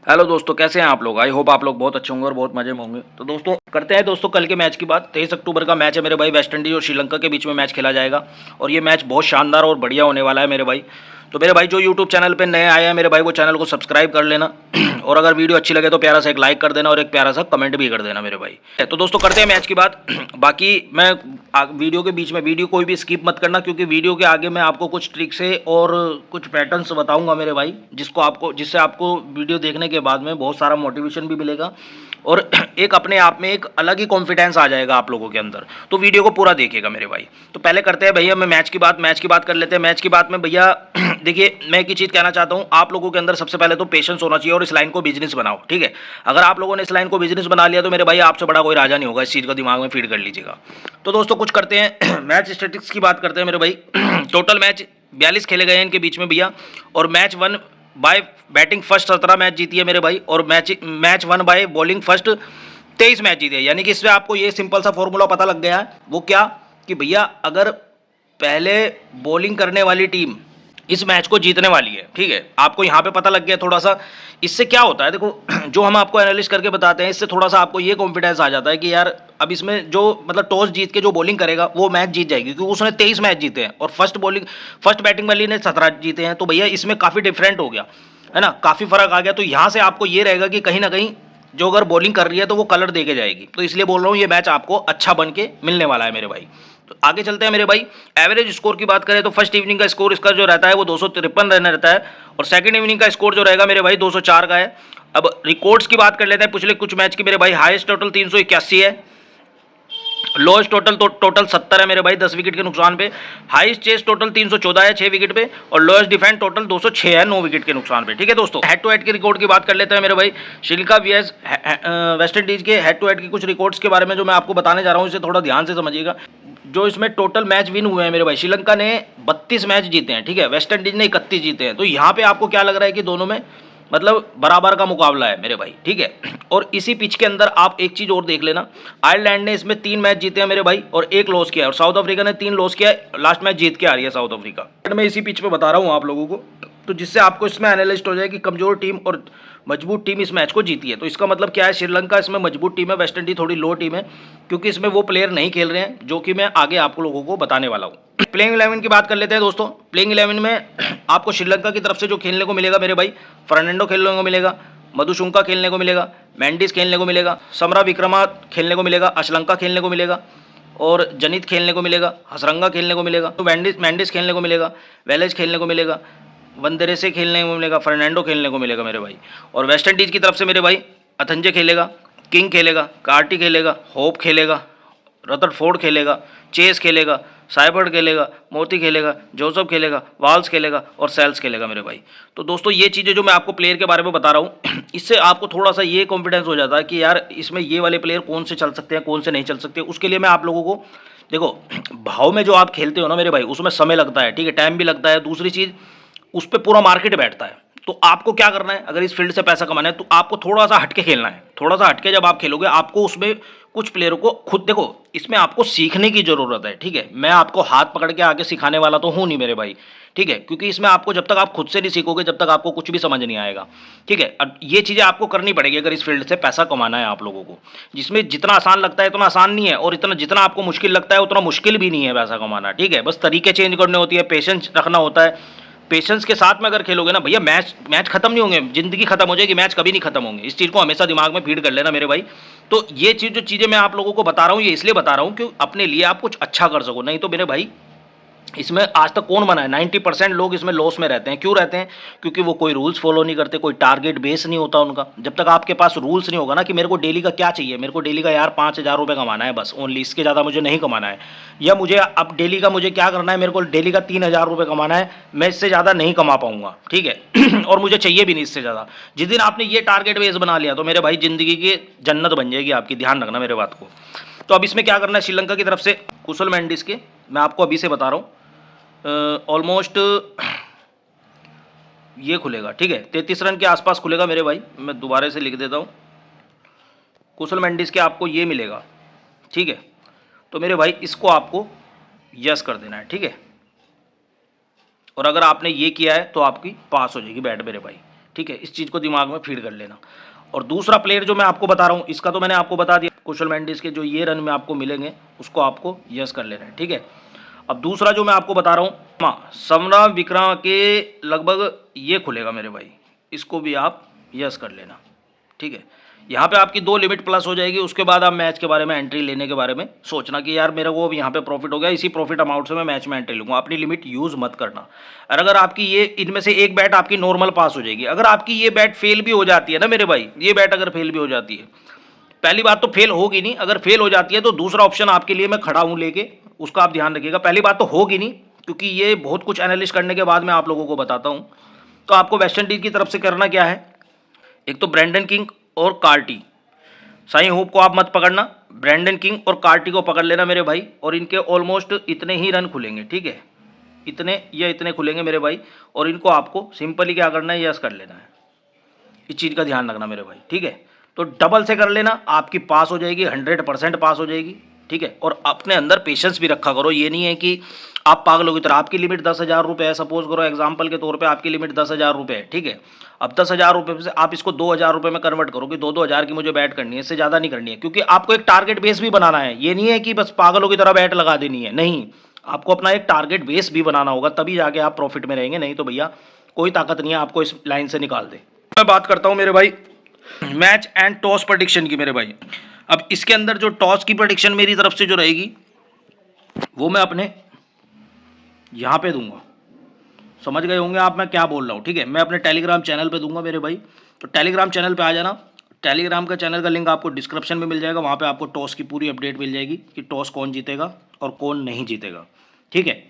Hello दोस्तों, कैसे हैं आप लोग। आई होप आप लोग बहुत अच्छे होंगे और बहुत मजे में होंगे। तो दोस्तों करते हैं दोस्तों कल के मैच की बात। 23 अक्टूबर का मैच है मेरे भाई। वेस्ट इंडीज और श्रीलंका के बीच में मैच खेला जाएगा और ये मैच बहुत शानदार और बढ़िया होने वाला है मेरे भाई। तो मेरे भाई जो यूट्यूब चैनल पे नए आए हैं मेरे भाई, वो चैनल को सब्सक्राइब कर लेना और अगर वीडियो अच्छी लगे तो प्यारा सा एक लाइक कर देना और एक प्यारा सा कमेंट भी कर देना मेरे भाई। तो दोस्तों करते हैं मैच की बात। बाकी मैं वीडियो के बीच में वीडियो कोई भी स्किप मत करना, क्योंकि वीडियो के आगे मैं आपको कुछ ट्रिक्स है और कुछ पैटर्न्स बताऊंगा मेरे भाई, जिससे आपको वीडियो देखने के बाद में बहुत सारा मोटिवेशन भी मिलेगा और एक अपने आप में एक अलग ही कॉन्फिडेंस आ जाएगा आप लोगों के अंदर। तो वीडियो को पूरा देखिएगा मेरे भाई। तो पहले करते हैं भैया मैं मैच की बात कर लेते हैं। मैच की बात में भैया देखिए, मैं एक ही चीज़ कहना चाहता हूँ, आप लोगों के अंदर सबसे पहले तो पेशेंस होना चाहिए और इस लाइन को बिजनेस बनाओ। ठीक है, अगर आप लोगों ने इस लाइन को बिजनेस बना लिया तो मेरे भाई आपसे बड़ा कोई राजा नहीं होगा। इस चीज़ को दिमाग में फीड कर लीजिएगा। तो दोस्तों कुछ करते हैं मैच स्टेटिक्स की बात करते हैं मेरे भाई। टोटल मैच 42 खेले गए हैं इनके बीच में भैया, और match one by batting first 17 match जीती है मेरे भाई, और match one by bowling first 23 match जीते हैं। यानी कि इससे आपको ये सिंपल सा फॉर्मूला पता लग गया है। वो क्या कि भैया अगर पहले बॉलिंग करने वाली टीम इस मैच को जीतने वाली है, ठीक है, आपको यहाँ पे पता लग गया थोड़ा सा। इससे क्या होता है देखो, जो हम आपको एनालिस्ट करके बताते हैं, इससे थोड़ा सा आपको ये कॉन्फिडेंस आ जाता है कि यार अब इसमें जो मतलब टॉस जीत के जो बॉलिंग करेगा वो मैच जीत जाएगी, क्योंकि उसने 23 मैच जीते हैं और फर्स्ट बैटिंग वाली ने 17 जीते हैं। तो भैया इसमें काफ़ी डिफरेंट हो गया है ना, काफ़ी फर्क आ गया। तो यहाँ से आपको ये रहेगा कि कहीं ना कहीं जो अगर बॉलिंग कर रही है तो वो कलर दे के जाएगी। तो इसलिए बोल रहा हूँ ये मैच आपको अच्छा बन के मिलने वाला है मेरे भाई। तो आगे चलते हैं मेरे भाई। एवरेज स्कोर की बात करें तो फर्स्ट इवनिंग का स्कोर इसका जो रहता है वो 253 रन रहता है, और सेकंड इवनिंग का स्कोर जो रहेगा मेरे भाई 204 का है। अब रिकॉर्ड्स की बात कर लेते हैं पिछले कुछ मैच की मेरे भाई। हाईएस्ट टोटल 381 है, लोएस्ट टोटल 70 है मेरे भाई 10 विकेट के नुकसान पे। हाईएस्ट चेस टोटल 314 है 6 विकेट पे, और लोएस्ट डिफेंड टोटल 206 है 9 विकेट के नुकसान पे। ठीक है दोस्तों, हेड टू हेड के रिकॉर्ड की बात कर लेते हैं मेरे भाई। श्रीलंका वीएस वेस्ट इंडीज के हेड टू हेड के कुछ रिकॉर्ड्स के बारे में जो मैं आपको बताने जा रहा हूँ, इसे थोड़ा ध्यान से समझिएगा। जो इसमें टोटल मैच विन हुए हैं मेरे भाई, श्रीलंका ने 32 मैच जीते हैं, ठीक है, वेस्ट इंडीज ने 31 जीते हैं। तो यहाँ पे आपको क्या लग रहा है कि दोनों में मतलब बराबर का मुकाबला है मेरे भाई, ठीक है। और इसी पिच के अंदर आप एक चीज और देख लेना, आयरलैंड ने इसमें 3 मैच जीते हैं मेरे भाई और 1 लॉस किया है, और साउथ अफ्रीका ने 3 लॉस किया है, लास्ट मैच जीत के आ रही है साउथ अफ्रीका। मैं इसी पिच पे बता रहा हूँ आप लोगों को, तो जिससे आपको इसमें एनालिस्ट हो जाए कि कमजोर टीम और मजबूत टीम इस मैच को जीती है। तो इसका मतलब क्या है, श्रीलंका इसमें मजबूत टीम है, वेस्ट इंडीज थोड़ी लो टीम है, क्योंकि इसमें वो प्लेयर नहीं खेल रहे हैं जो कि मैं आगे आप लोगों को बताने वाला हूँ। प्लेइंग 11 की बात कर लेते हैं दोस्तों। प्लेइंग 11 में आपको श्रीलंका की तरफ से जो खेलने को मिलेगा मेरे भाई, फर्नांडो खेलने को मिलेगा, मधुशंका खेलने को मिलेगा, मेंडिस खेलने को मिलेगा, समरा विक्रमा खेलने को मिलेगा, अशलंका खेलने को मिलेगा, और जनित खेलने को मिलेगा, हसरंगा खेलने को मिलेगा, तो मेंडिस खेलने को मिलेगा, वेलेज खेलने को मिलेगा, वंदरेसे खेलने को मिलेगा, फर्नांडो खेलने को मिलेगा मेरे भाई। और वेस्ट इंडीज़ की तरफ से मेरे भाई अथंजे खेलेगा, किंग खेलेगा, कार्टी खेलेगा, होप खेलेगा, रदरफोर्ड खेलेगा, चेस खेलेगा, साइबर्ड खेलेगा, मोती खेलेगा, जोसेफ खेलेगा, वाल्स खेलेगा और सेल्स खेलेगा मेरे भाई। तो दोस्तों ये चीज़ें जो मैं आपको प्लेयर के बारे में बता रहा हूँ, इससे आपको थोड़ा सा ये कॉन्फिडेंस हो जाता है कि यार इसमें ये वाले प्लेयर कौन से चल सकते हैं, कौन से नहीं चल सकते। उसके लिए मैं आप लोगों को देखो, भाव में जो आप खेलते हो ना मेरे भाई, उसमें समय लगता है, ठीक है, टाइम भी लगता है। दूसरी चीज़, उस पर पूरा मार्केट बैठता है। तो आपको क्या करना है, अगर इस फील्ड से पैसा कमाना है तो आपको थोड़ा सा हटके खेलना है। थोड़ा सा हटके जब आप खेलोगे, आपको उसमें कुछ प्लेयरों को खुद देखो, इसमें आपको सीखने की जरूरत है, ठीक है। मैं आपको हाथ पकड़ के आगे सिखाने वाला तो हूं नहीं मेरे भाई, ठीक है, क्योंकि इसमें आपको जब तक आप खुद से नहीं सीखोगे, जब तक आपको कुछ भी समझ नहीं आएगा, ठीक है। अब ये चीज़ें आपको करनी पड़ेगी अगर इस फील्ड से पैसा कमाना है आप लोगों को, जिसमें जितना आसान लगता है उतना आसान नहीं है, और इतना जितना आपको मुश्किल लगता है उतना मुश्किल भी नहीं है पैसा कमाना, ठीक है। बस तरीके चेंज करने होती है, पेशेंस रखना होता है। पेशेंस के साथ में अगर खेलोगे ना भैया, मैच खत्म नहीं होंगे, जिंदगी खत्म हो जाएगी, मैच कभी नहीं खत्म होंगे। इस चीज़ को हमेशा दिमाग में फीड कर लेना मेरे भाई। तो ये जो चीज़ें मैं आप लोगों को बता रहा हूँ, ये इसलिए बता रहा हूँ कि अपने लिए आप कुछ अच्छा कर सको, नहीं तो मेरे भाई इसमें आज तक कौन बना है, 90% लोग इसमें लॉस में रहते हैं। क्यों रहते हैं, क्योंकि वो कोई रूल्स फॉलो नहीं करते, कोई टारगेट बेस नहीं होता उनका। जब तक आपके पास रूल्स नहीं होगा ना कि मेरे को डेली का क्या चाहिए, मेरे को डेली का यार 5,000 रुपये कमाना है बस, ओनली, इसके ज़्यादा मुझे नहीं कमाना है, या मुझे अब डेली का मुझे क्या करना है, मेरे को डेली का 3,000 रुपये कमाना है, मैं इससे ज़्यादा नहीं कमा पाऊंगा, ठीक है और मुझे चाहिए भी नहीं इससे ज़्यादा। जिस दिन आपने ये टारगेट बेस बना लिया तो मेरे भाई ज़िंदगी की जन्नत बन जाएगी आपकी, ध्यान रखना मेरे बात को। तो अब इसमें क्या करना है, श्रीलंका की तरफ से कुशल मेंडिस के मैं आपको अभी से बता रहा हूँ, ऑलमोस्ट ये खुलेगा, ठीक है, 33 रन के आसपास खुलेगा मेरे भाई। मैं दोबारा से लिख देता हूँ, कुशल मेंडिस के आपको ये मिलेगा, ठीक है। तो मेरे भाई इसको आपको यस कर देना है, ठीक है, और अगर आपने ये किया है तो आपकी पास हो जाएगी बैट मेरे भाई, ठीक है, इस चीज़ को दिमाग में फीड कर लेना। और दूसरा प्लेयर जो मैं आपको बता रहा हूँ, इसका तो मैंने आपको बता दिया, कुशल मेंडिस के जो ये रन में आपको मिलेंगे उसको आपको यस कर लेना है, ठीक है। अब दूसरा जो मैं आपको बता रहा हूँ, समरा विक्रमा के लगभग ये खुलेगा मेरे भाई, इसको भी आप यस कर लेना, ठीक है। यहाँ पे आपकी 2 लिमिट प्लस हो जाएगी। उसके बाद आप मैच के बारे में एंट्री लेने के बारे में सोचना कि यार मेरे को अब यहाँ पे प्रॉफिट हो गया, इसी प्रॉफिट अमाउंट से मैं मैच में एंट्री लूँगा। अपनी लिमिट यूज़ मत करना। और अगर आपकी ये इनमें से एक बैट आपकी नॉर्मल पास हो जाएगी, अगर आपकी ये बैट फेल भी हो जाती है ना मेरे भाई, ये बैट अगर फेल भी हो जाती है, पहली बात तो फेल होगी नहीं, अगर फेल हो जाती है तो दूसरा ऑप्शन आपके लिए मैं खड़ा हूँ लेके, उसका आप ध्यान रखिएगा। पहली बात तो होगी नहीं, क्योंकि ये बहुत कुछ एनालिसिस करने के बाद मैं आप लोगों को बताता हूँ। तो आपको वेस्ट इंडीज की तरफ से करना क्या है, एक तो ब्रेंडन किंग और कार्टी, साई होप को आप मत पकड़ना, ब्रेंडन किंग और कार्टी को पकड़ लेना मेरे भाई, और इनके ऑलमोस्ट इतने ही रन खुलेंगे, ठीक है, इतने खुलेंगे मेरे भाई। और इनको आपको सिंपली क्या करना है, यस कर लेना है। इस चीज़ का ध्यान रखना मेरे भाई, ठीक है। तो डबल से कर लेना, आपकी पास हो जाएगी, 100% पास हो जाएगी, ठीक है। और अपने अंदर पेशेंस भी रखा करो। ये नहीं है कि आप पागलों की तरह, आपकी लिमिट 10,000 रुपये है, सपोज करो एग्जाम्पल के तौर पे आपकी लिमिट 10,000 रुपये है, ठीक है। अब 10,000 रुपये से आप इसको 2,000 रुपये में कन्वर्ट करो कि 2-2 हज़ार की मुझे बैट करनी है, इससे ज़्यादा नहीं करनी है, क्योंकि आपको एक टारगेट बेस भी बनाना है। ये नहीं है कि बस पागलों की तरह बैट लगा देनी है, नहीं, आपको अपना एक टारगेट बेस भी बनाना होगा, तभी जाके आप प्रॉफिट में रहेंगे। नहीं तो भैया कोई ताकत नहीं है आपको इस लाइन से निकाल दे। मैं बात करता हूँ मेरे भाई मैच एंड टॉस प्रेडिक्शन की मेरे भाई। अब इसके अंदर जो टॉस की प्रेडिक्शन मेरी तरफ से जो रहेगी वो मैं अपने यहाँ पे दूंगा, समझ गए होंगे आप मैं क्या बोल रहा हूँ, ठीक है। मैं अपने टेलीग्राम चैनल पे दूंगा मेरे भाई। तो टेलीग्राम चैनल पे आ जाना, टेलीग्राम का चैनल का लिंक आपको डिस्क्रिप्शन में मिल जाएगा। वहाँ पे आपको टॉस की पूरी अपडेट मिल जाएगी कि टॉस कौन जीतेगा और कौन नहीं जीतेगा, ठीक है।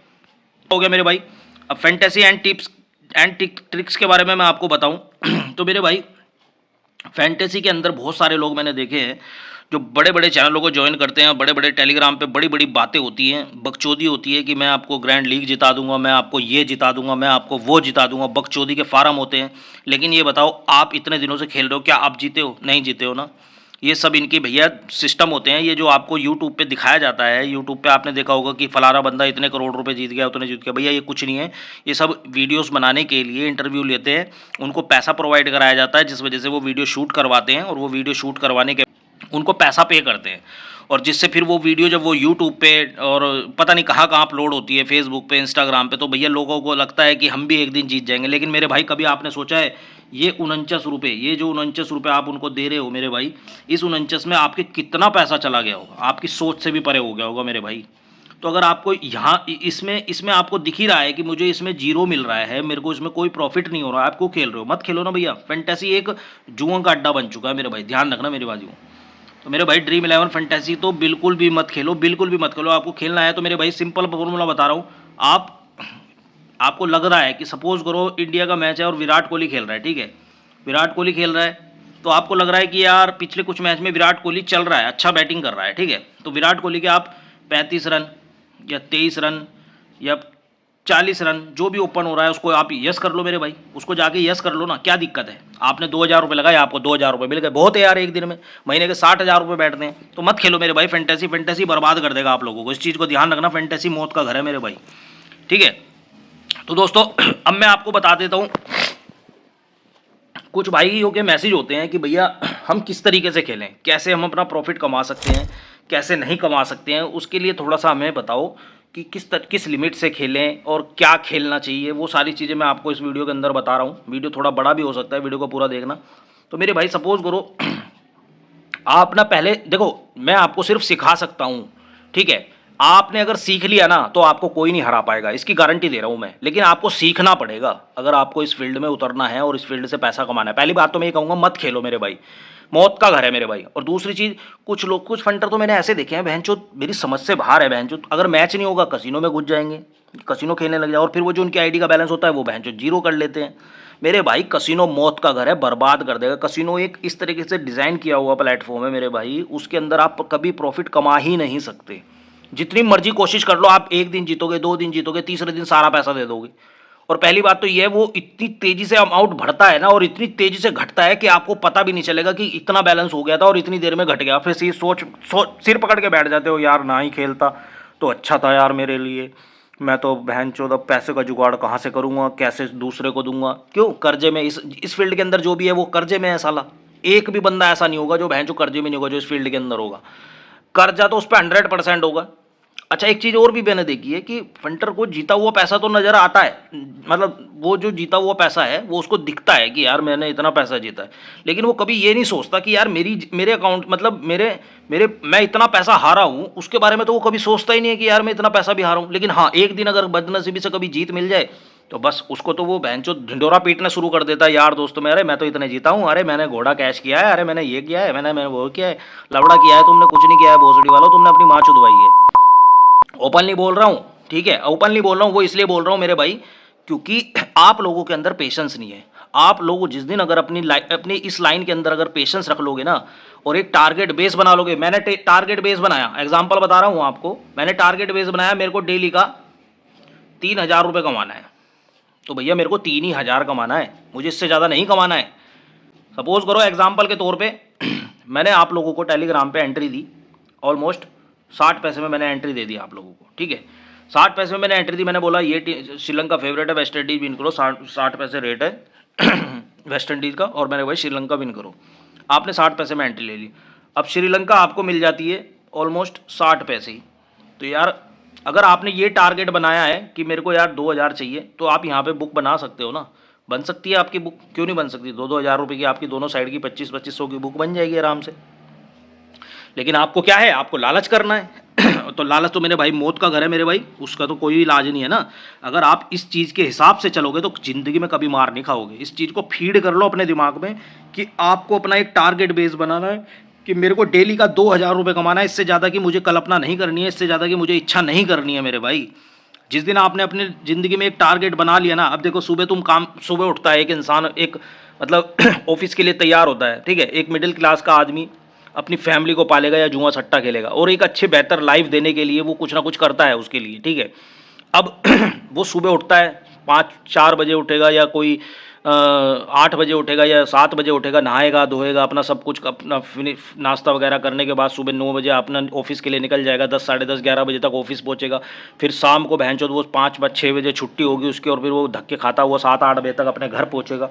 हो गया मेरे भाई। अब fantasy and tips and tricks के बारे में मैं आपको बताऊँ तो मेरे भाई फैंटेसी के अंदर बहुत सारे लोग मैंने देखे हैं जो बड़े बड़े चैनलों को ज्वाइन करते हैं, बड़े बड़े टेलीग्राम पे बड़ी बड़ी बातें होती हैं, बकचोदी होती है कि मैं आपको ग्रैंड लीग जिता दूंगा, मैं आपको ये जिता दूंगा, मैं आपको वो जिता दूंगा, बकचोदी के फार्म होते हैं। लेकिन ये बताओ, आप इतने दिनों से खेल रहे हो, क्या आप जीते हो? नहीं जीते हो ना। ये सब इनके भैया सिस्टम होते हैं। ये जो आपको यूट्यूब पे दिखाया जाता है, यूट्यूब पे आपने देखा होगा कि फलाना बंदा इतने करोड़ रुपए जीत गया, उतने जीत गया, भैया ये कुछ नहीं है। ये सब वीडियोस बनाने के लिए इंटरव्यू लेते हैं, उनको पैसा प्रोवाइड कराया जाता है, जिस वजह से वो वीडियो शूट करवाते हैं, और वो वीडियो शूट करवाने के उनको पैसा पे करते हैं, और जिससे फिर वो वीडियो जब वो यूट्यूब पे और पता नहीं कहाँ कहाँ अपलोड होती है, फेसबुक पे, इंस्टाग्राम पे, तो भैया लोगों को लगता है कि हम भी एक दिन जीत जाएंगे। लेकिन मेरे भाई कभी आपने सोचा है ये 49 रुपये, ये जो 49 रुपये आप उनको दे रहे हो मेरे भाई, इस 49 में आपके कितना पैसा चला गया होगा, आपकी सोच से भी परे हो गया होगा मेरे भाई। तो अगर आपको यहाँ इसमें आपको दिख ही रहा है कि मुझे इसमें जीरो मिल रहा है, मेरे को इसमें कोई प्रॉफिट नहीं हो रहा है, आप क्यों खेल रहे हो? मत खेलो ना भैया। फैंटेसी एक जुआ का अड्डा बन चुका है मेरे भाई, ध्यान रखना मेरी बात। तो मेरे भाई ड्रीम 11 फैंटेसी तो बिल्कुल भी मत खेलो, बिल्कुल भी मत खेलो। आपको खेलना है तो मेरे भाई सिंपल फॉर्मूला बता रहा हूँ। आपको लग रहा है कि सपोज करो इंडिया का मैच है और विराट कोहली खेल रहा है, ठीक है, विराट कोहली खेल रहा है, तो आपको लग रहा है कि यार पिछले कुछ मैच में विराट कोहली चल रहा है, अच्छा बैटिंग कर रहा है, ठीक है। तो विराट कोहली के आप 35 रन या 23 रन या 40 रन जो भी ओपन हो रहा है उसको आप यस कर लो मेरे भाई, उसको जाके यस कर लो ना, क्या दिक्कत है? आपने 2,000 रुपये लगाए, आपको 2,000 रुपये मिल गए, बहुत है यार। एक दिन में महीने के 60,000 रुपये बैठते हैं, तो मत खेलो मेरे भाई फैंटेसी। फैंटेसी बर्बाद कर देगा आप लोगों को, इस चीज़ को ध्यान रखना। फैंटेसी मौत का घर है मेरे भाई, ठीक है। तो दोस्तों अब मैं आपको बता देता हूँ, कुछ भाइयों के मैसेज होते हैं कि भैया हम किस तरीके से खेलें, कैसे हम अपना प्रॉफिट कमा सकते हैं, कैसे नहीं कमा सकते हैं, उसके लिए थोड़ा सा हमें बताओ कि किस लिमिट से खेलें और क्या खेलना चाहिए। वो सारी चीज़ें मैं आपको इस वीडियो के अंदर बता रहा हूँ। वीडियो थोड़ा बड़ा भी हो सकता है, वीडियो को पूरा देखना। तो मेरे भाई सपोज करो आप ना, पहले देखो मैं आपको सिर्फ सिखा सकता हूँ, ठीक है। आपने अगर सीख लिया ना तो आपको कोई नहीं हरा पाएगा, इसकी गारंटी दे रहा हूँ मैं। लेकिन आपको सीखना पड़ेगा अगर आपको इस फील्ड में उतरना है और इस फील्ड से पैसा कमाना है। पहली बात तो मैं ये कहूँगा, मत खेलो मेरे भाई, मौत का घर है मेरे भाई। और दूसरी चीज़, कुछ फंटर तो मैंने ऐसे देखे हैं बहनचोद, मेरी समझ से बाहर है बहनचोद, अगर मैच नहीं होगा कसिनो में घुस जाएंगे, कसिनो खेलने लग जाए, और फिर वो जो उनकी आईडी का बैलेंस होता है वो बहनचोद जीरो कर लेते हैं। मेरे भाई कसिनो मौत का घर है, बर्बाद कर देगा। कसिनो एक इस तरीके से डिज़ाइन किया हुआ प्लेटफॉर्म है मेरे भाई, उसके अंदर आप कभी प्रॉफिट कमा ही नहीं सकते। जितनी मर्जी कोशिश कर लो, आप एक दिन जीतोगे, 2 दिन जीतोगे, तीसरे दिन सारा पैसा दे दोगे। और पहली बात तो ये है, वो इतनी तेजी से अमाउंट बढ़ता है ना, और इतनी तेजी से घटता है कि आपको पता भी नहीं चलेगा कि इतना बैलेंस हो गया था और इतनी देर में घट गया। फिर सिर पकड़ के बैठ जाते हो, यार ना ही खेलता तो अच्छा था यार मेरे लिए, मैं तो बहन चौदह पैसे का जुगाड़ कहाँ से करूँगा, कैसे दूसरे को दूंगा, क्यों कर्जे में। इस फील्ड के अंदर जो भी है वो कर्जे में है साला। एक भी बंदा ऐसा नहीं होगा जो बहन जो कर्जे में नहीं होगा, जो इस फील्ड के अंदर होगा। कर्जा तो उस पर 100% होगा। अच्छा, एक चीज़ और भी मैंने देखी है कि फंटर को जीता हुआ पैसा तो नज़र आता है, मतलब वो जो जीता हुआ पैसा है वो उसको दिखता है कि यार मैंने इतना पैसा जीता है, लेकिन वो कभी ये नहीं सोचता कि यार मेरे अकाउंट, मतलब मेरे मेरे मैं इतना पैसा हारा हूँ, उसके बारे में तो वो कभी सोचता ही नहीं है कि यार मैं इतना पैसा भी हारा हूँ। लेकिन हाँ, एक दिन अगर बदनसीबी से कभी जीत मिल जाए तो बस उसको तो वो बहन चो ढिंडोरा पीटना शुरू कर देता है यार दोस्तों में, अरे मैं तो इतने जीता हूँ, अरे मैंने घोड़ा कैश किया है, अरे मैंने ये किया है, मैंने वो किया है, लवड़ा किया है, तुमने कुछ नहीं किया है भोसड़ी वालों, तुमने अपनी माँ चुदवाई है। ओपनली बोल रहा हूँ, ठीक है, ओपनली बोल रहा हूँ, वो इसलिए बोल रहा हूँ मेरे भाई क्योंकि आप लोगों के अंदर पेशेंस नहीं है। आप लोग जिस दिन अगर अपनी इस लाइन के अंदर अगर पेशेंस रख लोगे ना और एक टारगेट बेस बना लोगे। मैंने टारगेट बेस बनाया, एग्जांपल बता रहा हूँ आपको, मैंने टारगेट बेस बनाया, मेरे को डेली का 3,000 रुपये कमाना है, तो भैया मेरे को 3 ही हजार कमाना है, मुझे इससे ज़्यादा नहीं कमाना है। सपोज करो एग्जाम्पल के तौर पे मैंने आप लोगों को टेलीग्राम पे एंट्री दी, ऑलमोस्ट 60 पैसे में मैंने एंट्री दे दी आप लोगों को, ठीक है। 60 पैसे में मैंने एंट्री दी, मैंने बोला ये श्रीलंका फेवरेट है, वेस्ट इंडीज विन करो, 60 पैसे रेट है वेस्ट इंडीज़ का, और मैंने भाई श्रीलंका विन करो। आपने 60 पैसे में एंट्री ले ली। अब श्रीलंका आपको मिल जाती है ऑलमोस्ट 60 पैसे ही। तो यार अगर आपने ये टारगेट बनाया है कि मेरे को यार 2,000 चाहिए, तो आप यहाँ पे बुक बना सकते हो ना, बन सकती है आपकी बुक, क्यों नहीं बन सकती। 2-2 हज़ार रुपये की आपकी दोनों साइड की 25-2500 की बुक बन जाएगी आराम से। लेकिन आपको क्या है, आपको लालच करना है तो लालच तो मेरे भाई मौत का घर है मेरे भाई, उसका तो कोई इलाज नहीं है ना। अगर आप इस चीज़ के हिसाब से चलोगे तो ज़िंदगी में कभी मार नहीं खाओगे। इस चीज़ को फीड कर लो अपने दिमाग में कि आपको अपना एक टारगेट बेस बनाना है कि मेरे को डेली का 2,000 रुपये कमाना है, इससे ज़्यादा की मुझे कल्पना नहीं करनी है, इससे ज़्यादा की मुझे इच्छा नहीं करनी है मेरे भाई। जिस दिन आपने अपनी ज़िंदगी में एक टारगेट बना लिया ना, अब देखो सुबह उठता है एक इंसान, एक मतलब ऑफिस के लिए तैयार होता है, ठीक है, एक मिडिल क्लास का आदमी अपनी फैमिली को पालेगा या जुआ सट्टा खेलेगा, और एक अच्छे बेहतर लाइफ देने के लिए वो कुछ ना कुछ करता है उसके लिए, ठीक है। अब वो सुबह उठता है, 5-4 बजे उठेगा, या कोई 8 बजे उठेगा या 7 बजे उठेगा, नहाएगा धोएगा, अपना सब कुछ अपना नाश्ता वगैरह करने के बाद सुबह 9 बजे अपना ऑफिस के लिए निकल जाएगा, 10, साढ़े 10, 11 बजे तक ऑफिस पहुंचेगा। फिर शाम को बहनचोद वो 5-6 बजे छुट्टी होगी उसकी, और फिर वो धक्के खाता हुआ 7-8 बजे तक अपने घर पहुंचेगा,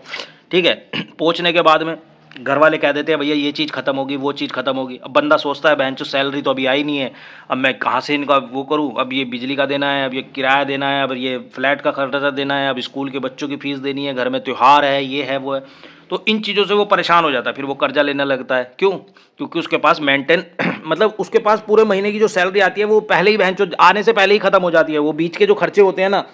ठीक है। पहुंचने के बाद में घर वाले कह देते हैं भैया ये चीज़ खत्म होगी, वो चीज़ खत्म होगी। अब बंदा सोचता है बहनचोद सैलरी तो अभी आई नहीं है, अब मैं कहाँ से इनका वो करूँ, अब ये बिजली का देना है, अब ये किराया देना है, अब ये फ्लैट का खर्चा देना है, अब स्कूल के बच्चों की फीस देनी है, घर में त्यौहार है, ये है वो है। तो इन चीज़ों से वो परेशान हो जाता है, फिर वो कर्जा लेने लगता है। क्यों? क्योंकि उसके पास मेंटेन मतलब उसके पास पूरे महीने की जो सैलरी आती है वो पहले ही बहनचोद आने से पहले ही ख़त्म हो जाती है। वो बीच के जो खर्चे होते हैं ना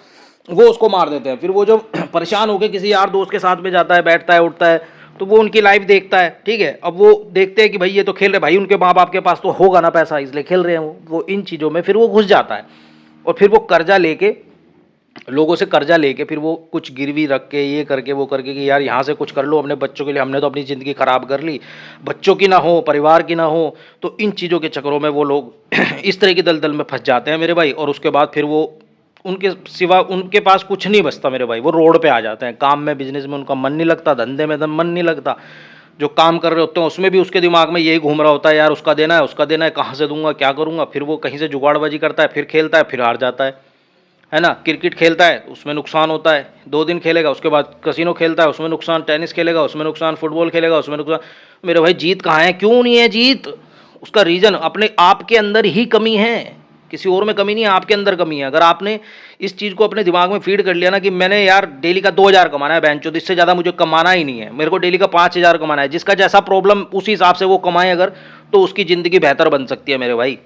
वो उसको मार देते हैं। फिर वो जो परेशान होकर किसी यार दोस्त के साथ में जाता है, बैठता है, उठता है, तो वो उनकी लाइफ देखता है, ठीक है। अब वो देखते हैं कि भाई ये तो खेल रहे, भाई उनके माँ बाप के पास तो होगा ना पैसा, इसलिए खेल रहे हैं वो इन चीज़ों में फिर वो घुस जाता है। और फिर वो कर्जा लेके, लोगों से कर्जा लेके, फिर वो कुछ गिरवी रख के, ये करके वो करके कि यार यहाँ से कुछ कर लो अपने बच्चों के लिए, हमने तो अपनी ज़िंदगी ख़राब कर ली, बच्चों की ना हो, परिवार की ना हो। तो इन चीज़ों के चक्करों में वो लोग इस तरह की दलदल में फंस जाते हैं मेरे भाई। और उसके बाद फिर वो उनके सिवा उनके पास कुछ नहीं बचता मेरे भाई। वो रोड पे आ जाते हैं, काम में बिजनेस में उनका मन नहीं लगता, धंधे में मन नहीं लगता, जो काम कर रहे होते हैं उसमें भी उसके दिमाग में यही घूम रहा होता है, यार उसका देना है, उसका देना है, कहाँ से दूंगा, क्या करूँगा। फिर वो कहीं से जुगाड़बाजी करता है, फिर खेलता है, फिर हार जाता है ना। क्रिकेट खेलता है उसमें नुकसान होता है, 2 दिन खेलेगा, उसके बाद कसिनो खेलता है उसमें नुकसान, टेनिस खेलेगा उसमें नुकसान, फुटबॉल खेलेगा उसमें नुकसान। मेरे भाई जीत कहाँ है, क्यों नहीं है जीत? उसका रीज़न अपने आप के अंदर ही कमी है, किसी और में कमी नहीं है, आपके अंदर कमी है। अगर आपने इस चीज़ को अपने दिमाग में फीड कर लिया ना कि मैंने यार डेली का 2,000 कमाना है बेंचो, इससे ज़्यादा मुझे कमाना ही नहीं है, मेरे को डेली का 5,000 कमाना है, जिसका जैसा प्रॉब्लम उसी हिसाब से वो कमाए अगर, तो उसकी ज़िंदगी बेहतर बन सकती है मेरे भाई,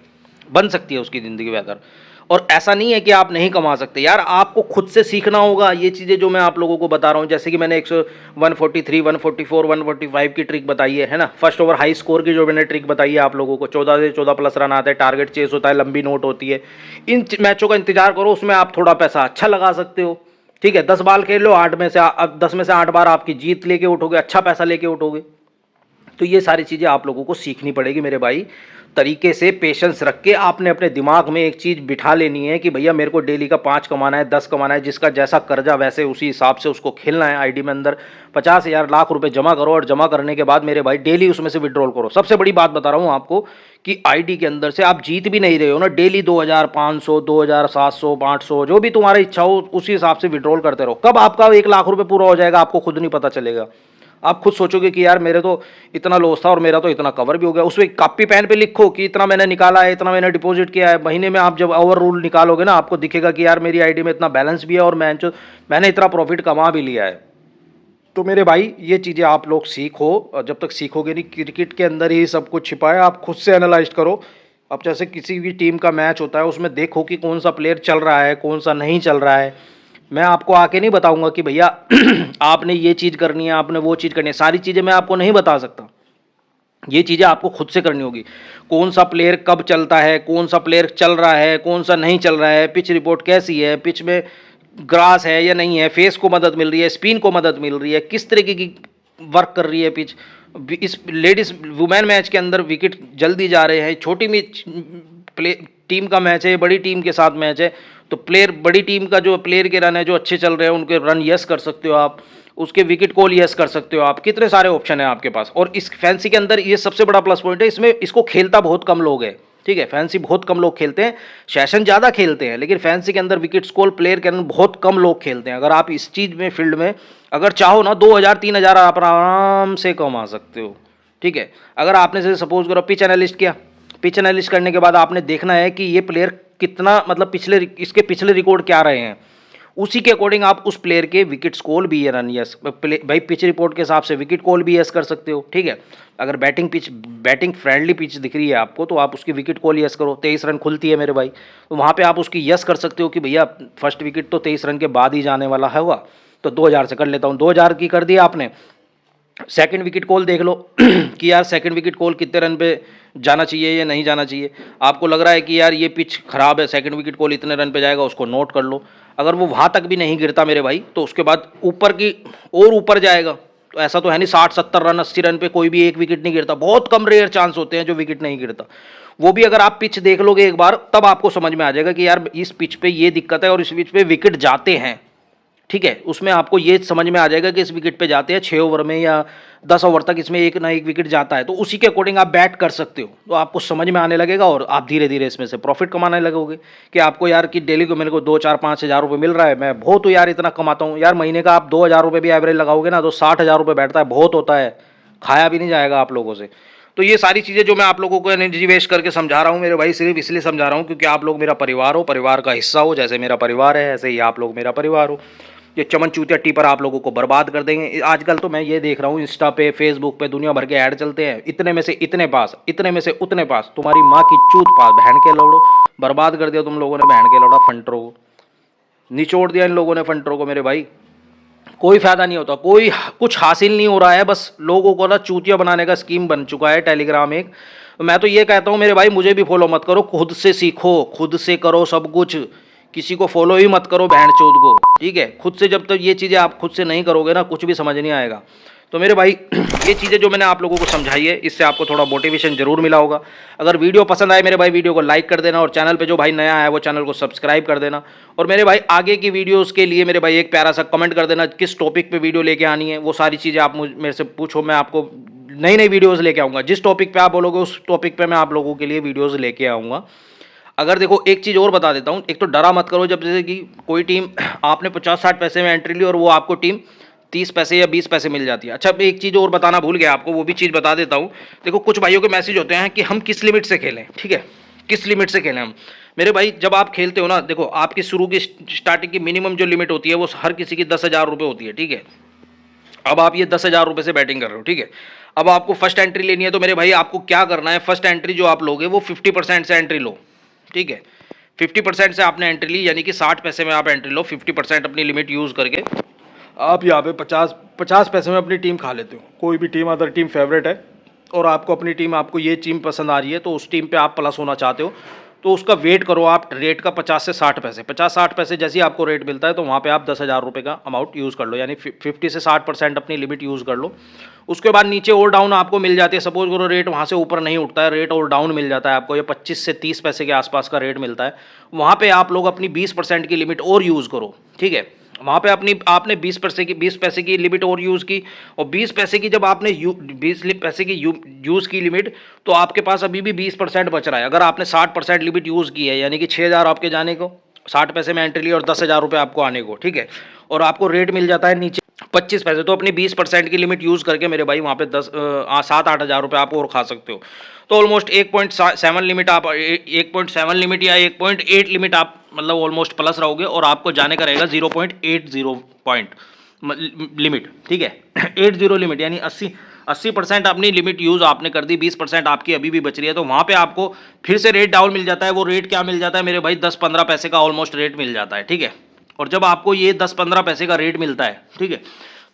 बन सकती है उसकी ज़िंदगी बेहतर। और ऐसा नहीं है कि आप नहीं कमा सकते यार, आपको खुद से सीखना होगा ये चीज़ें जो मैं आप लोगों को बता रहा हूँ। जैसे कि मैंने 143, 144, 145 की ट्रिक बताई है ना, फर्स्ट ओवर हाई स्कोर की जो मैंने ट्रिक बताई है आप लोगों को, 14 से 14 प्लस रन आते हैं, टारगेट चेस होता है, लंबी नोट होती है। इन मैचों का इंतजार करो, उसमें आप थोड़ा पैसा अच्छा लगा सकते हो, ठीक है। 10 बाल खेल लो, 10 में से 8 बार आपकी जीत लेके उठोगे, अच्छा पैसा लेके उठोगे, तो ये सारी चीज़ें आप लोगों को सीखनी पड़ेगी मेरे भाई, तरीके से पेशेंस रख के आपने अपने दिमाग में एक चीज़ बिठा लेनी है कि भैया मेरे को डेली का 5 कमाना है, 10 कमाना है, जिसका जैसा कर्जा वैसे उसी हिसाब से उसको खेलना है। आईडी में अंदर 50,000 लाख रुपए जमा करो और जमा करने के बाद मेरे भाई डेली उसमें से विड्रॉल करो। सबसे बड़ी बात बता रहा हूँ आपको कि आईडी के अंदर से आप जीत भी नहीं रहे हो ना, डेली 2,500, 2,700, 500 जो भी तुम्हारी इच्छा हो उसी हिसाब से विड्रॉल करते रहो। कब आपका 1,00,000 रुपये पूरा हो जाएगा आपको खुद नहीं पता चलेगा। आप खुद सोचोगे कि यार मेरे तो इतना लॉस था और मेरा तो इतना कवर भी हो गया। उसमें कॉपी पेन पे लिखो कि इतना मैंने निकाला है, इतना मैंने डिपॉजिट किया है। महीने में आप जब ओवर रूल निकालोगे ना, आपको दिखेगा कि यार मेरी आईडी में इतना बैलेंस भी है और मैंने इतना प्रॉफिट कमा भी लिया है। तो मेरे भाई ये चीज़ें आप लोग सीखो, और जब तक सीखोगे नहीं, क्रिकेट के अंदर ही सब कुछ छिपा है। आप खुद से एनालाइज करो। अब जैसे किसी भी टीम का मैच होता है उसमें देखो कि कौन सा प्लेयर चल रहा है, कौन सा नहीं चल रहा है। मैं आपको आके नहीं बताऊंगा कि भैया आपने ये चीज़ करनी है, आपने वो चीज़ करनी है। सारी चीज़ें मैं आपको नहीं बता सकता। ये चीज़ें आपको खुद से करनी होगी। कौन सा प्लेयर कब चलता है, कौन सा प्लेयर चल रहा है, कौन सा नहीं चल रहा है, पिच रिपोर्ट कैसी है, पिच में ग्रास है या नहीं है, फेस को मदद मिल रही है, स्पिन को मदद मिल रही है, किस तरीके की वर्क कर रही है पिच। इस लेडीज़ वुमेन मैच के अंदर विकेट जल्दी जा रहे हैं, छोटी प्ले टीम का मैच है, बड़ी टीम के साथ मैच है, तो प्लेयर बड़ी टीम का जो प्लेयर के रन है जो अच्छे चल रहे हैं उनके रन यस कर सकते हो आप, उसके विकेट कॉल यस कर सकते हो आप। कितने सारे ऑप्शन है आपके पास। और इस फैंसी के अंदर ये सबसे बड़ा प्लस पॉइंट है, इसमें इसको खेलता बहुत कम लोग है, ठीक है। फैंसी बहुत कम लोग खेलते हैं, सेशन ज़्यादा खेलते हैं, लेकिन फैंसी के अंदर विकेट कॉल प्लेयर के अंदर बहुत कम लोग खेलते हैं। अगर आप इस चीज़ में फील्ड में अगर चाहो ना 2,000-3,000 आप आराम से कमा सकते हो, ठीक है। अगर आपने से सपोज करो पिच एनालिस्ट किया, पिच एनालिस्ट करने के बाद आपने देखना है कि ये प्लेयर कितना मतलब इसके पिछले रिकॉर्ड क्या रहे हैं, उसी के अकॉर्डिंग आप उस प्लेयर के विकेट कॉल भी रन यस भाई पिच रिपोर्ट के हिसाब से विकेट कॉल भी यस कर सकते हो, ठीक है। अगर बैटिंग फ्रेंडली पिच दिख रही है आपको तो आप उसकी विकेट कॉल यस करो। 23 रन खुलती है मेरे भाई, तो वहाँ पे आप उसकी यस कर सकते हो कि भैया फर्स्ट विकेट तो 23 रन के बाद ही जाने वाला है, हुआ तो 2,000 से कर लेता हूँ। 2,000 की कर दिया आपने। सेकंड विकेट कॉल देख लो कि यार सेकंड विकेट कॉल कितने रन पे जाना चाहिए या नहीं जाना चाहिए। आपको लग रहा है कि यार ये पिच खराब है, सेकंड विकेट कॉल इतने रन पे जाएगा, उसको नोट कर लो। अगर वो वहाँ तक भी नहीं गिरता मेरे भाई तो उसके बाद ऊपर की और ऊपर जाएगा। तो ऐसा तो है नहीं 60-70 रन 80 रन पे कोई भी एक विकेट नहीं गिरता, बहुत कम रेयर चांस होते हैं जो विकेट नहीं गिरता। वो भी अगर आप पिच देख लोगे एक बार तब आपको समझ में आ जाएगा कि यार इस पिच पे ये दिक्कत है और इस पिच पे विकेट जाते हैं, ठीक है। उसमें आपको ये समझ में आ जाएगा कि इस विकेट पे जाते हैं 6 ओवर में या 10 ओवर तक इसमें एक ना एक विकेट जाता है, तो उसी के अकॉर्डिंग आप बैट कर सकते हो। तो आपको समझ में आने लगेगा और आप धीरे धीरे इसमें से प्रॉफिट कमाने लगोगे कि आपको यार कि डेली को मेरे को 2-4-5 हज़ार रुपये मिल रहा है, मैं बहुत हूँ यार इतना कमाता हूँ यार। महीने का आप 2,000 रुपये भी एवरेज लगाओगे ना तो 60,000 रुपये बैठता है, बहुत होता है, खाया भी नहीं जाएगा आप लोगों से। तो ये सारी चीज़ें जो मैं आप लोगों को एनर्जी वेस्ट करके समझा रहा हूँ मेरे भाई, सिर्फ इसलिए समझा रहा हूँ क्योंकि आप लोग मेरा परिवार हो, परिवार का हिस्सा हो। जैसे मेरा परिवार है ऐसे ही आप लोग मेरा परिवार हो। ये चमन चूतिया टीपर आप लोगों को बर्बाद कर देंगे। आजकल तो मैं ये देख रहा हूँ इंस्टा पे फेसबुक पे दुनिया भर के ऐड चलते हैं, इतने में से इतने पास, इतने में से उतने पास, तुम्हारी माँ की चूत पास, बहन के लौड़ो, बर्बाद कर दिया तुम लोगों ने बहन के लौड़ा फंटरों को, निचोड़ दिया इन लोगों ने फंटरों को मेरे भाई। कोई फायदा नहीं होता, कोई कुछ हासिल नहीं हो रहा है, बस लोगों को ना चूतिया बनाने का स्कीम बन चुका है टेलीग्राम एक। मैं तो ये कहता हूँ मेरे भाई मुझे भी फॉलो मत करो, खुद से सीखो, खुद से करो सब कुछ, किसी को फॉलो ही मत करो बहन चोद को, ठीक है। खुद से जब तक ये चीज़ें आप खुद से नहीं करोगे ना कुछ भी समझ नहीं आएगा। तो मेरे भाई ये चीज़ें जो मैंने आप लोगों को समझाई है इससे आपको थोड़ा मोटिवेशन जरूर मिला होगा। अगर वीडियो पसंद आए मेरे भाई वीडियो को लाइक कर देना और चैनल पे जो भाई नया है वो चैनल को सब्सक्राइब कर देना। और मेरे भाई आगे की वीडियोस के लिए मेरे भाई एक प्यारा सा कमेंट कर देना किस टॉपिक पे वीडियो लेके आनी है। वो सारी चीज़ें आप मेरे से पूछो, मैं आपको नई नई वीडियोज़ लेके आऊँगा। जिस टॉपिक पर आप बोलोगे उस टॉपिक पर मैं आप लोगों के लिए वीडियोज़ लेके आऊँगा। अगर देखो एक चीज़ और बता देता हूँ, एक तो डरा मत करो जब जैसे कि कोई टीम आपने 50-60 पैसे में एंट्री ली और वो आपको टीम 30 पैसे या 20 पैसे मिल जाती है। अच्छा एक चीज़ और बताना भूल गया आपको, वो भी चीज़ बता देता हूँ। देखो कुछ भाइयों के मैसेज होते हैं कि हम किस लिमिट से खेलें, ठीक है, किस लिमिट से खेलें हम। मेरे भाई जब आप खेलते हो ना, देखो आपकी शुरू की स्टार्टिंग की मिनिमम जो लिमिट होती है वो हर किसी की 10,000 रुपये होती है, ठीक है। अब आप ये 10,000 रुपये से बैटिंग कर रहे हो, ठीक है। अब आपको फर्स्ट एंट्री लेनी है तो मेरे भाई आपको क्या करना है, फर्स्ट एंट्री जो आप लोगे वो 50% से एंट्री लो, ठीक है। 50% से आपने एंट्री ली यानी कि 60 पैसे में आप एंट्री लो, 50% अपनी लिमिट यूज़ करके आप यहाँ पे 50 पैसे में अपनी टीम खा लेते हो। कोई भी टीम अदर टीम फेवरेट है और आपको अपनी टीम, आपको ये टीम पसंद आ रही है तो उस टीम पे आप प्लस होना चाहते हो तो उसका वेट करो आप रेट का 50 से 60 पैसे, 50-60 पैसे जैसे ही आपको रेट मिलता है तो वहाँ पे आप 10,000 रुपये का अमाउंट यूज़ कर लो, यानी 50 से 60% अपनी लिमिट यूज़ कर लो। उसके बाद नीचे और डाउन आपको मिल जाती है, सपोज करो रेट वहाँ से ऊपर नहीं उठता है, रेट और डाउन मिल जाता है आपको, ये 25 से 30 पैसे के आसपास का रेट मिलता है, वहाँ पर आप लोग अपनी 20% की लिमिट और यूज़ करो, ठीक है। वहाँ पे आपने 20 पैसे की लिमिट और यूज़ की, और 20 पैसे की जब आपने 20 पैसे की यूज़ की लिमिट, तो आपके पास अभी भी 20% बच रहा है। अगर आपने 60% लिमिट यूज़ की है, यानी कि 6,000 आपके जाने को, 60 पैसे में एंट्री ली और 10,000 रुपये आपको आने को, ठीक है, और आपको रेट मिल जाता है नीचे 25 पैसे, तो अपनी 20% की लिमिट यूज़ करके मेरे भाई वहाँ पे 7-8 हज़ार रुपये आप और खा सकते हो। तो ऑलमोस्ट 1.7 लिमिट आप 1.7 लिमिट या 1.8 लिमिट आप मतलब ऑलमोस्ट प्लस रहोगे, और आपको जाने का रहेगा 0.80 पॉइंट लिमिट, ठीक है। 80 लिमिट यानी 80% अपनी लिमिट यूज़ आपने कर दी, 20% आपकी अभी भी बच रही है, तो वहाँ पे आपको फिर से रेट डाउन मिल जाता है। वो रेट क्या मिल जाता है मेरे भाई, 10-15 पैसे का ऑलमोस्ट रेट मिल जाता है, ठीक है। और जब आपको ये 10-15 पैसे का रेट मिलता है, ठीक है,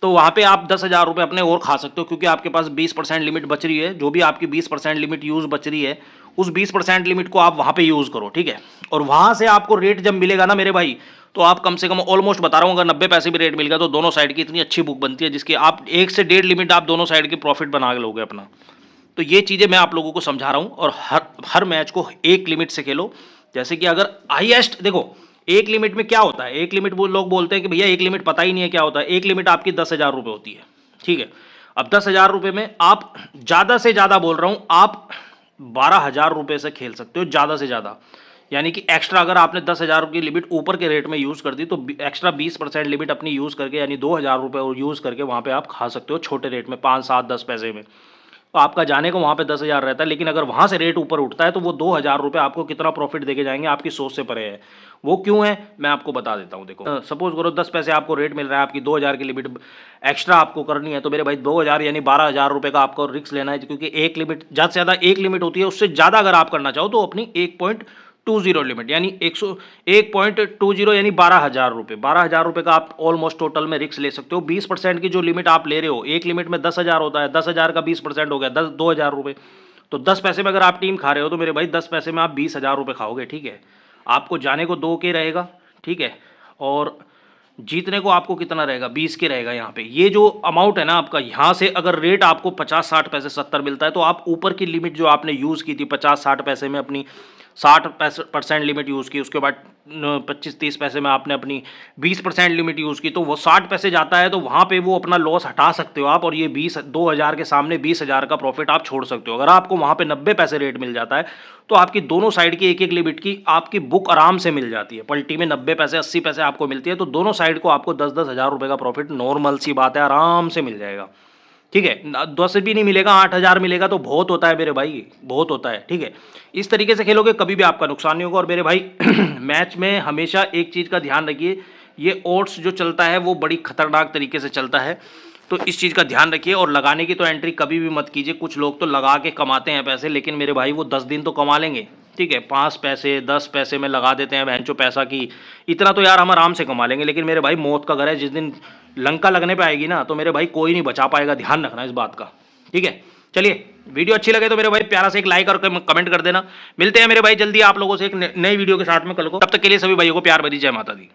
तो वहाँ पे आप 10,000 रुपये अपने और खा सकते हो, क्योंकि आपके पास 20% लिमिट बच रही है। जो भी आपकी 20% लिमिट यूज़ बच रही है, उस 20% लिमिट को आप वहाँ पे यूज़ करो, ठीक है। और वहाँ से आपको रेट जब मिलेगा ना मेरे भाई, तो आप कम से कम ऑलमोस्ट बता रहा हूँ, अगर 90 पैसे भी रेट मिल गया तो दोनों साइड की इतनी अच्छी बुक बनती है, जिसकी आप 1 से 1.5 लिमिट आप दोनों साइड की प्रॉफिट बना लोगे अपना। तो ये चीज़ें मैं आप लोगों को समझा रहा हूँ, और हर मैच को एक लिमिट से खेलो। जैसे कि अगर हाईएस्ट देखो, एक लिमिट में क्या होता है, एक लिमिट वो लोग बोलते हैं कि भैया एक लिमिट पता ही नहीं है क्या होता है। एक लिमिट आपकी 10,000 रुपये होती है, ठीक है। अब 10,000 रुपये में आप ज़्यादा से ज़्यादा बोल रहा हूँ, आप 12,000 रुपये से खेल सकते हो ज़्यादा से ज़्यादा। यानी कि एक्स्ट्रा अगर आपने 10,000 की लिमिट ऊपर के रेट में यूज़ कर दी, तो एक्स्ट्रा 20% लिमिट अपनी यूज़ करके, यानी 2,000 रुपये और यूज़ करके वहाँ पे आप खा सकते हो छोटे रेट में, 5, 7, 10 पैसे में। तो आपका जाने को वहाँ पे 10,000 रहता है, लेकिन अगर वहाँ से रेट ऊपर उठता है तो वो 2,000 रुपये आपको कितना प्रॉफिट देके जाएंगे, आपकी सोच से परे है। वो क्यों है मैं आपको बता देता हूँ। देखो सपोज करो 10 पैसे आपको रेट मिल रहा है, आपकी 2,000 की लिमिट एक्स्ट्रा आपको करनी है, तो मेरे भाई 2,000 यानी 12,000 रुपये का आपको रिस्क लेना है, क्योंकि एक लिमिट ज़्यादा से ज़्यादा एक लिमिट होती है। उससे ज़्यादा अगर आप करना चाहो तो अपनी 1.20 लिमिट यानी 1.20 यानी 12,000 रुपये, 12,000 रुपये का आप ऑलमोस्ट टोटल में रिस्क ले सकते हो। 20% की जो लिमिट आप ले रहे हो, एक लिमिट में 10,000 होता है, 10,000 का 20% हो गया 2,000 रुपये। तो 10 पैसे में अगर आप टीम खा रहे हो तो मेरे भाई 10 पैसे में आप 20,000 रुपये खाओगे, ठीक है। आपको जाने को 2 के रहेगा, ठीक है, और जीतने को आपको कितना रहेगा, 20 के रहेगा। यहाँ पे ये जो अमाउंट है ना आपका, यहाँ से अगर रेट आपको 50-60 पैसे 70 मिलता है, तो आप ऊपर की लिमिट जो आपने यूज़ की थी 50-60 पैसे में अपनी 60% लिमिट यूज़ की, उसके बाद 25-30 पैसे में आपने अपनी 20% लिमिट यूज़ की, तो वो 60 पैसे जाता है। तो वहाँ पे वो अपना लॉस हटा सकते हो आप, और ये 2,000 के सामने 20,000 का प्रॉफिट आप छोड़ सकते हो। अगर आपको वहाँ पे 90 पैसे रेट मिल जाता है, तो आपकी दोनों साइड की एक लिमिट की आपकी बुक आराम से मिल जाती है। पलटी में 90 पैसे 80 पैसे आपको मिलती है, तो दोनों साइड को आपको 10-10 हज़ार रुपये का प्रॉफिट नॉर्मल सी बात है, आराम से मिल जाएगा, ठीक है। 10 भी नहीं मिलेगा, 8,000 मिलेगा तो बहुत होता है मेरे भाई, बहुत होता है, ठीक है। इस तरीके से खेलोगे कभी भी आपका नुकसान नहीं होगा। और मेरे भाई मैच में हमेशा एक चीज़ का ध्यान रखिए, ये ओट्स जो चलता है वो बड़ी खतरनाक तरीके से चलता है, तो इस चीज़ का ध्यान रखिए। और लगाने की तो एंट्री कभी भी मत कीजिए। कुछ लोग तो लगा के कमाते हैं पैसे, लेकिन मेरे भाई वो 10 दिन तो कमा लेंगे, ठीक है। 5 पैसे 10 पैसे में लगा देते हैं बहनचो पैसा की, इतना तो यार हम आराम से कमा लेंगे। लेकिन मेरे भाई मौत का घर है, जिस दिन लंका लगने पे आएगी ना, तो मेरे भाई कोई नहीं बचा पाएगा, ध्यान रखना इस बात का, ठीक है। चलिए वीडियो अच्छी लगे तो मेरे भाई प्यारा से एक लाइक और कमेंट कर देना। मिलते हैं मेरे भाई जल्दी आप लोगों से एक नई वीडियो के साथ में कल को। तब तक के लिए सभी भाइयों को प्यार भरी जय माता दी।